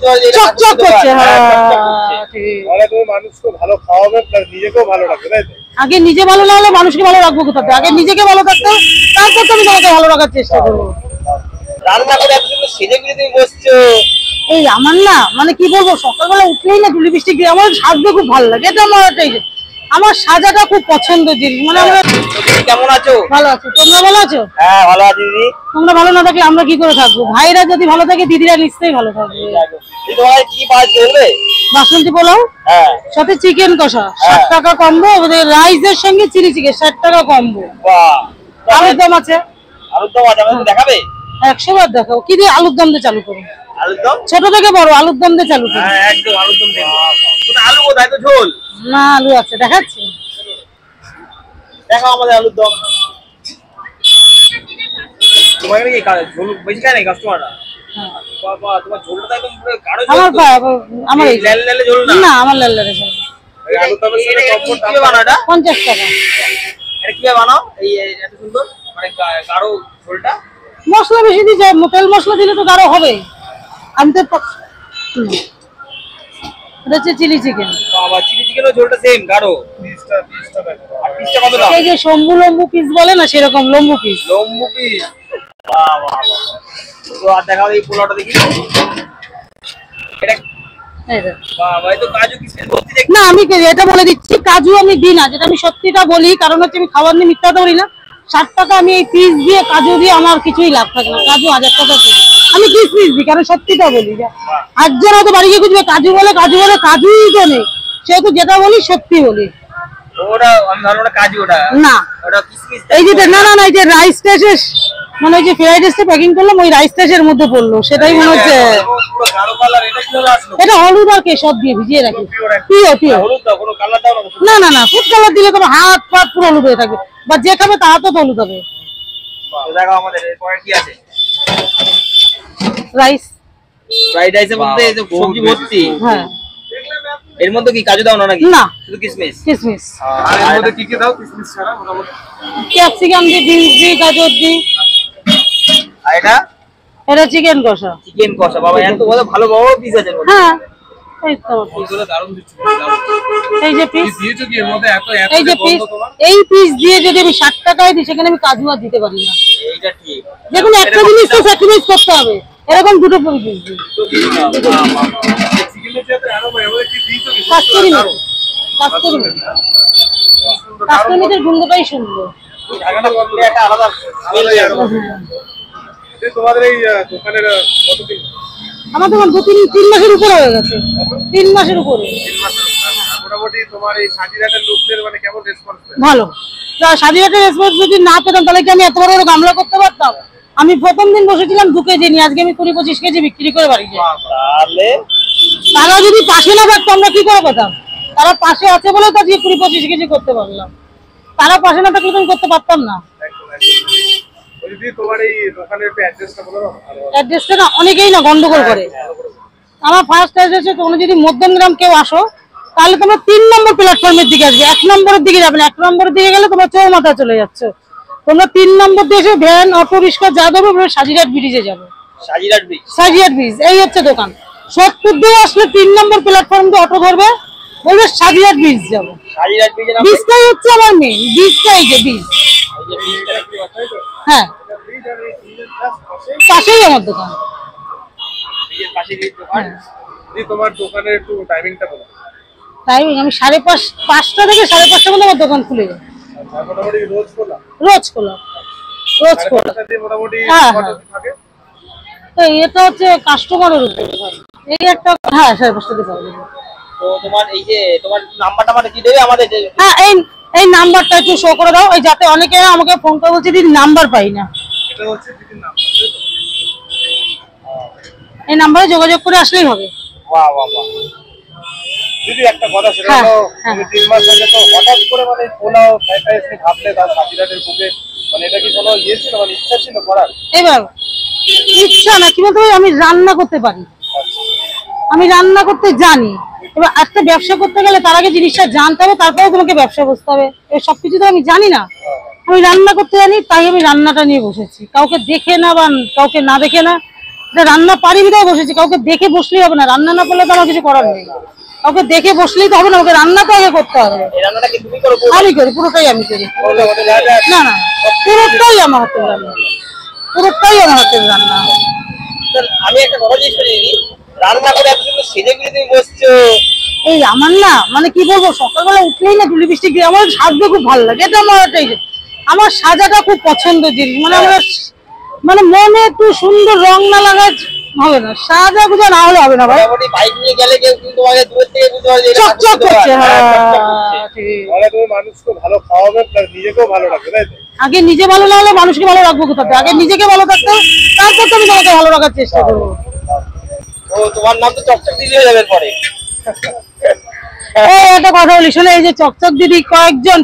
বুঝতে পারছি চকচক করছে। হ্যাঁ ঠিক। তাহলে তুমি মানুষকে ভালো খাওয়াবে প্লাস নিজেকেও ভালো রাখবে, তাই তো? আগে নিজে ভালো না হলে মানুষকে ভালো রাখবো কোথা থেকে? আগে নিজেকে ভালো থাকতে তারপর তুমি তোমাকে ভালো রাখার চেষ্টা করবো। রান্না করে এত সুন্দর সেজে গুজে তুমি বসছো। এই আমার না মানে কি বলবো, সকালবেলা উঠলেই না টুলি বৃষ্টি গিয়ে আমার সাজতে খুব ভালো লাগে। এটা আমার আমার সাজাটা খুব পছন্দের জিনিস। মানে আমরা কেমন আছো? ভালো আছি, তোমরা ভালো আছো? হ্যাঁ ভালো আছি দিদি। তোমরা ভালো না থাকলে আমরা কি করে থাকবো? ভাইরা যদি ভালো থাকে দিদিরা নিশ্চয়ই ভালো থাকবে। তোমার কি পাওয়া চলবে? বাসন্তী পোলাও, হ্যাঁ, সাথে চিকেন কষা 60 টাকা কম্বো, ওদের রাইসের সঙ্গে চিলি চিকেন 60 টাকা কম্বো। বাহ, আলুর দম আছে। আলুর দম আছে, আমাকে দেখাবে? 100 বার দেখাও। কি দিয়ে? আলুর দম দিয়ে চালু করো। আলুর দম ছোট থেকে বড় আলুর দম দিয়ে চালু করো। হ্যাঁ একদম আলুর দম দেবো। আলু কোথায়? তো ঝোল না আলু আছে, দেখাচ্ছি। দেখাও আমাদের আলুর দম। তোমার কি ঝোল বেশি খায় নাকি কাস্টমাররা? বাবা তোমার ঝোলটা একদম পুরো গাঢ় ঝোল। আমার এই লাল লাল ঝোল না? না আমার লাল লাল ঝোল। এই আলুর দমের সাথে কম্বো কিভাবে বানাও এটা? 50 টাকা। এটা কিভাবে বানাও এই এত সুন্দর মানে গাঢ় ঝোলটা? মশলা বেশি দিতে, তেল মশলা দিলে তো গাঢ় হবে। আমি তো এটা হচ্ছে চিলি চিকেন। বাবা চিলি চিকেনের ঝোলটা সেম গাঢ়। 20 টাকা। আর পিসটা কত দাম? এই যে শম্ভু লম্বু পিস বলে না, সেরকম লম্বু পিস। লম্বু পিস। বাহ বাহ বাহ। তো আর দেখাও এই পোলাওটা দেখি। এটা বাবা এই তো কাজু কিসমিস ভর্তি দেখি। না আমি এটা বলে দিচ্ছি, কাজু আমি দিই না, যেটা আমি সত্যিটা বলি। কারণ হচ্ছে আমি খাবার নিয়ে মিথ্যা বলি না। 60 টাকা আমি এই পিস দিয়ে কাজু দিয়ে আমার কিছুই লাভ থাকে না। কাজু 1000 টাকা পিস, আমি কিসমিস দিই কারণ সত্যিটা বলি। একজন হয়তো বাড়ি গিয়ে খুঁজবে কাজু বলে, কাজুই তো নেই। সেহেতু যেটা বলি সত্যি বলি। ওটা আমি ভালো না কাজু ওটা না ওটা কিসমিস। এই যে না না না এই যে রাইসটা শেষ মানে ওই যে ফ্রাইড রাইসটা প্যাকিং করলাম ওই রাইসটা এর মধ্যে পড়লো, সেটাই মনে হচ্ছে। পুরো গাঢ় কালার। এটা কিভাবে আসলো? এটা হলুদ আর কেশর দিয়ে ভিজিয়ে রাখি। পিও হলুদ দাও, কোনো কালার দাও না? না না না, ফুড কালার দিলে তোমার হাত পাত পুরো হলুদ হয়ে থাকবে, বা যে খাবে তার হাতও হলুদ হবে। দেখাও আমাদের এরপরে কি আছে? রাইস, ফ্রাইড রাইসের মধ্যে এই যে সবজি ভর্তি। হ্যাঁ এর মধ্যে কি কাজু দাও না নাকি? না শুধু কিসমিস। কিসমিস। আর এর মধ্যে কি কি দাও কিসমিস ছাড়া মোটামুটি? ক্যাপসিকাম দিই, বিনস দিই, গাজর দিই। আর এটা এটা চিকেন কষা। চিকেন কষা। বাবা এত বড় ভালো বড় পিস আছে এর মধ্যে। হ্যাঁ এই তো পিসগুলো দারুণ দিচ্ছি। এই যে পিস দিয়েছো কি এর মধ্যে? এত এই যে পিস, এই পিস দিয়ে যদি আমি 60 টাকায় দিই সেখানে আমি কাজু আর দিতে পারি না। এইটা ঠিক। দেখুন একটা জিনিস তো স্যাক্রিফাইস করতে হবে। এরকম দুটো পিস দিই। চিকেনের সাথে আরো এমন কি দিয়েছো কি? কাস্তুরি মেথি, কাস্তুরি মেথি, কাস্তুরি মেথির গন্ধটাই সুন্দর। ঢাকাটা করলে একটা আলাদা তোমাদের এই দোকানের কতদিন? আমার দোকান 2-3 মাসের উপরে হয়ে গেছে। 3 মাসের উপরে। মোটামুটি তোমার এই সাজিরাটের লোকদের মানে কেমন রেসপন্স? ভালো। সাজিরাটের রেসপন্স যদি না পেতাম তাহলে কি আমি এত বড় বড় গামলা করতে পারতাম? আমি প্রথম দিন বসেছিলাম 2 কেজি নিয়ে, আজকে আমি 20-25 কেজি বিক্রি করে বাড়ি যাই। তাহলে তারা যদি পাশে না থাকতো আমরা কি করে পেতাম? তারা পাশে আছে বলে তো আজকে 20-25 কেজি করতে পারলাম। তারা পাশে না থাকলে তো আমি করতে পারতাম না। তোমার এই দোকানের অ্যাড্রেসটা বলো না? অ্যাড্রেসটা না অনেকেই না গন্ডগোল করে। আমার ফার্স্ট অ্যাড্রেস হচ্ছে, তোমরা যদি মধ্যমগ্রাম কেউ আসো তাহলে তোমরা 3 নম্বর প্ল্যাটফর্মের দিকে আসবে। 1 নম্বরের দিকে যাবে না। 1 নম্বরের দিকে গেলে তোমরা চৌমাথা চলে যাচ্ছ। তোমরা 3 নম্বর দিয়ে এসে ভ্যান অটো রিক্সা যা দেবে সাজিরাট ব্রিজে যাবে। সাজিরাট ব্রিজ। সাজিরাট ব্রিজ এই হচ্ছে দোকান। সত্যপুর দিয়ে আসলে 3 নম্বর প্ল্যাটফর্ম দিয়ে অটো ধরবে, বলবে সাজিরাট ব্রিজ যাবো। সাজিরাট ব্রিজের নাম? ব্রিজটাই হচ্ছে আমার মেইন। ব্রিজটা এই যে ব্রিজ। এই যে ব্রিজটা দেখতে পাচ্ছ তো? হ্যাঁ পাশেই আমার দোকান। ব্রিজের পাশেই দোকান। তোমার দোকানের একটু টাইমিংটা বলো। টাইমিং আমি 5:30 থেকে 5:30টার মধ্যে আমার দোকান খুলে যায়। মোটামুটি রোজ খোলা? রোজ খোলা, রোজ খোলা। মোটামুটি থাকে। তো এটা হচ্ছে কাস্টমারের উপর। এই একটা হ্যাঁ 5:30 পাওয়া যাবে। তো তোমার এই যে তোমার নাম্বারটা আমাদের কি দেবে আমাদের? হ্যাঁ এই নাম্বারটা একটু শো করে দাও। এই যাতে অনেকে আমাকে ফোন করে বলছে দিদি নাম্বার পাই না। এটা হচ্ছে দিদির নাম্বার। এই নাম্বারে যোগাযোগ করে আসলেই হবে। বাহ বাহ বাহ। দিদি একটা কথা, সেটা হলো তুমি 3 মাস আগে তো হঠাৎ করে মানে পোলাও ফ্রাইড রাইস নিয়ে ভাবলে তার সাজিরাটের বুকে, মানে এটা কি কোনো ইয়ে ছিল, মানে ইচ্ছা ছিল করার? এবার ইচ্ছা না, কি বলতে হবে, আমি রান্না করতে পারি, আমি রান্না করতে জানি। এবার একটা ব্যবসা করতে গেলে তার আগে জিনিসটা জানতে হবে, তারপরে তোমাকে ব্যবসা বসতে হবে। এই সবকিছু তো আমি জানি না। আমি রান্না করতে জানি, তাই আমি রান্নাটা নিয়ে বসেছি। কাউকে দেখে না বা কাউকে না দেখে না, এটা রান্না পারি বিধায় বসেছি, কাউকে দেখে বসলেই হবে না, রান্না না করলে তো আমার কিছু করার নেই। কাউকে দেখে বসলেই তো হবে না, ওকে রান্না তো আগে করতে হবে। এই রান্নাটা কি তুমি করো? আমি করি, পুরোটাই আমি করি। না না, পুরোটাই আমার হাতের রান্না, পুরোটাই আমার হাতের রান্না। আমি একটা কথা জিজ্ঞেস করি, রান্না করে এত সুন্দর সেজে গুজে তুমি বসছো, এই আমার না মানে কি বলবো, সকালবেলা উঠলেই না দুলি বৃষ্টি দিয়ে আমার সাজতে খুব ভালো লাগে। এটা আমার একটা আমার সাজাটা খুব পছন্দের জিনিস। মানে আমার মানে মনে একটু সুন্দর রং না লাগা হবে না, সাজা গুজা না হলে হবে না ভাই। মোটামুটি বাইক নিয়ে গেলে কেউ কিন্তু তোমাকে দূর থেকে বুঝতে পারে যে এটা চকচক করছে। হ্যাঁ, হ্যাঁ, চকচক করছে। ঠিক। তাহলে তুমি মানুষকে ভালো খাওয়াবে প্লাস নিজেকেও ভালো রাখবে, তাই তো? আগে নিজে ভালো না হলে মানুষকে ভালো রাখবো কোথাতে? আগে নিজেকে ভালো থাকতে হবে, তারপর তো আমি তোমাকে ভালো রাখার চেষ্টা করবো। ও তোমার নাম তো চকচক দিদি হয়ে যাবে পরে। এই একটা কথা বলি শোনো, এই যে চকচক দিদি কয়েকজন